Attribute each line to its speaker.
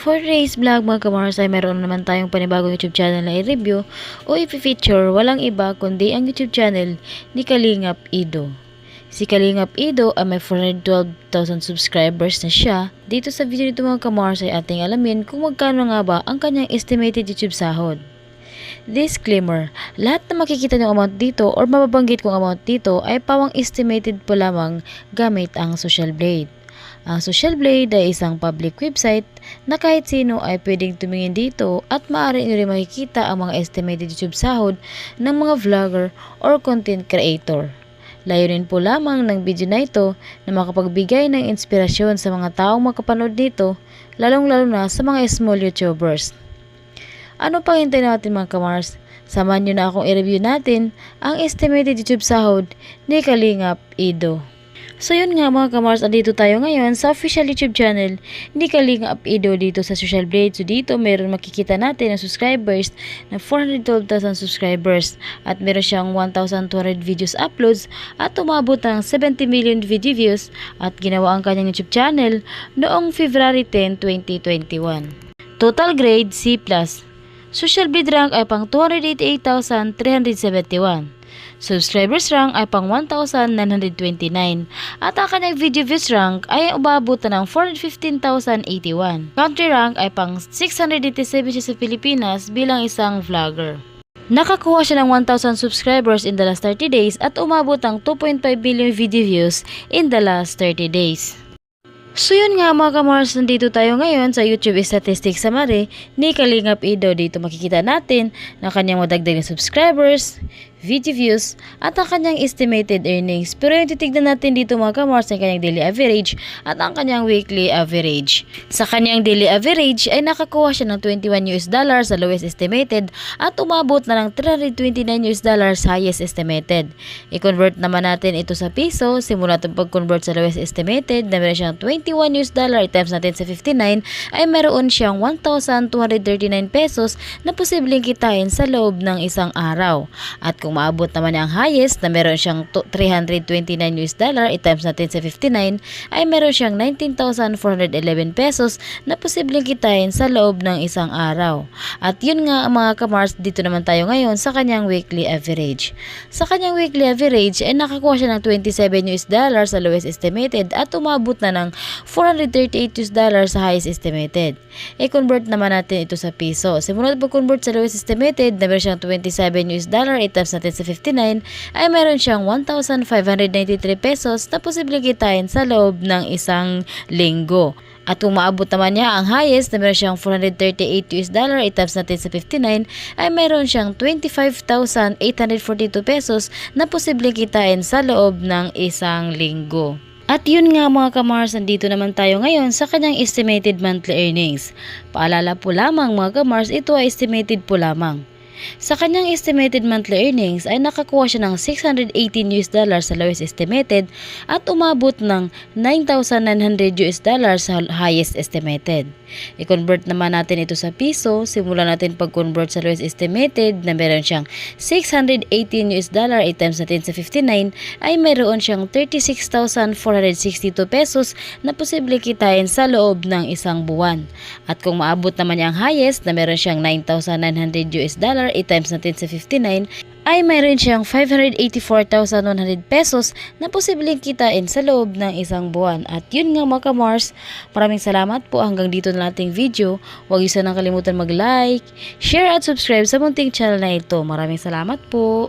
Speaker 1: For today's vlog mga kamars ay meron naman tayong panibagong YouTube channel na i-review o i-feature walang iba kundi ang YouTube channel ni Kalingap Ido. Si Kalingap Ido ay may 412,000 subscribers na siya. Dito sa video nito mga kamars ay ating alamin kung magkano nga ba ang kanyang estimated YouTube sahod. Disclaimer, lahat na makikita ng amount dito or mababanggit kong amount dito ay pawang estimated po lamang gamit ang Social Blade. Ang Social Blade ay isang public website na kahit sino ay pwedeng tumingin dito at maaari nyo rin makikita ang mga estimated YouTube sahod ng mga vlogger or content creator. Layunin po lamang ng video na ito na makapagbigay ng inspirasyon sa mga taong makapanood nito, lalong-lalo na sa mga small YouTubers. Ano pang hintay natin mga kamars? Samahan nyo na akong i-review natin ang estimated YouTube sahod ni Kalingap Ido. So yun nga mga kamars, andito tayo ngayon sa official YouTube channel ni Kalingap Ido dito sa Social Blade. So dito meron makikita natin ang subscribers na 412,000 subscribers at meron siyang 1,200 videos uploads at umabot ng 70 million video views at ginawa ang kanyang YouTube channel noong February 10, 2021. Total grade C+. Social Blade rank ay pang 288,371. Subscribers rank ay pang 1,929 at ang kanyang video views rank ay umabot na ng 415,081. Country rank ay pang 687 siya sa Pilipinas bilang isang vlogger. Nakakuha siya ng 1,000 subscribers in the last 30 days at umabot ng 2.5 billion video views in the last 30 days. So yun nga mga kamars, nandito tayo ngayon sa YouTube Statistics Summary ni Kalingap Ido. Dito makikita natin na kanyang madagdag na subscribers, video views, at ang kanyang estimated earnings. Pero yung titignan natin dito mga kamars ang kanyang daily average at ang kanyang weekly average. Sa kanyang daily average ay nakakuha siya ng $21 sa lowest estimated at umabot na ng $329 sa highest estimated. I-convert naman natin ito sa piso. Simula itong pag-convert sa lowest estimated na meron siyang $21 i-times natin sa 59 ay meron siyang 1,239 pesos na posibleng kitain sa loob ng isang araw. At kung maabot naman niya ang highest na meron siyang $329 i-times natin sa 59 ay meron siyang 19,411 pesos na posibleng kitain sa loob ng isang araw. At yun nga mga kamars, dito naman tayo ngayon sa kanyang weekly average. Sa kanyang weekly average ay nakakuha siya ng $27 sa lowest estimated at umabot na ng $438 sa highest estimated. I-convert naman natin ito sa piso. Simulat pag-convert sa lowest estimated na meron siyang $27 i-times natin sa 59 ay meron siyang 1,593 pesos na posibleng kitain sa loob ng isang linggo. At kung maabot naman niya ang highest na meron siyang $438 i-times natin sa 59 ay meron siyang 25,842 pesos na posibleng kitain sa loob ng isang linggo. At yun nga mga kamars, nandito naman tayo ngayon sa kanyang estimated monthly earnings. Paalala po lamang mga kamars, ito ay estimated po lamang. Sa kanyang estimated monthly earnings ay nakakuha siya ng $618 sa lowest estimated at umabot ng $9,900 sa highest estimated. I-convert naman natin ito sa piso. Simulan natin pag-convert sa lowest estimated na meron siyang $618 i-times natin sa 59 ay meron siyang 36,462 pesos na posibleng kitain sa loob ng isang buwan. At kung maabot naman niya ang highest na meron siyang $9,900 i-times natin sa 59 ay mayroon siyang 584,100 pesos na posibleng kitain sa loob ng isang buwan. At yun nga mga kamars, maraming salamat po hanggang dito na nating video. Huwag niyo sanang kalimutan mag-like, share at subscribe sa munting channel na ito. Maraming salamat po.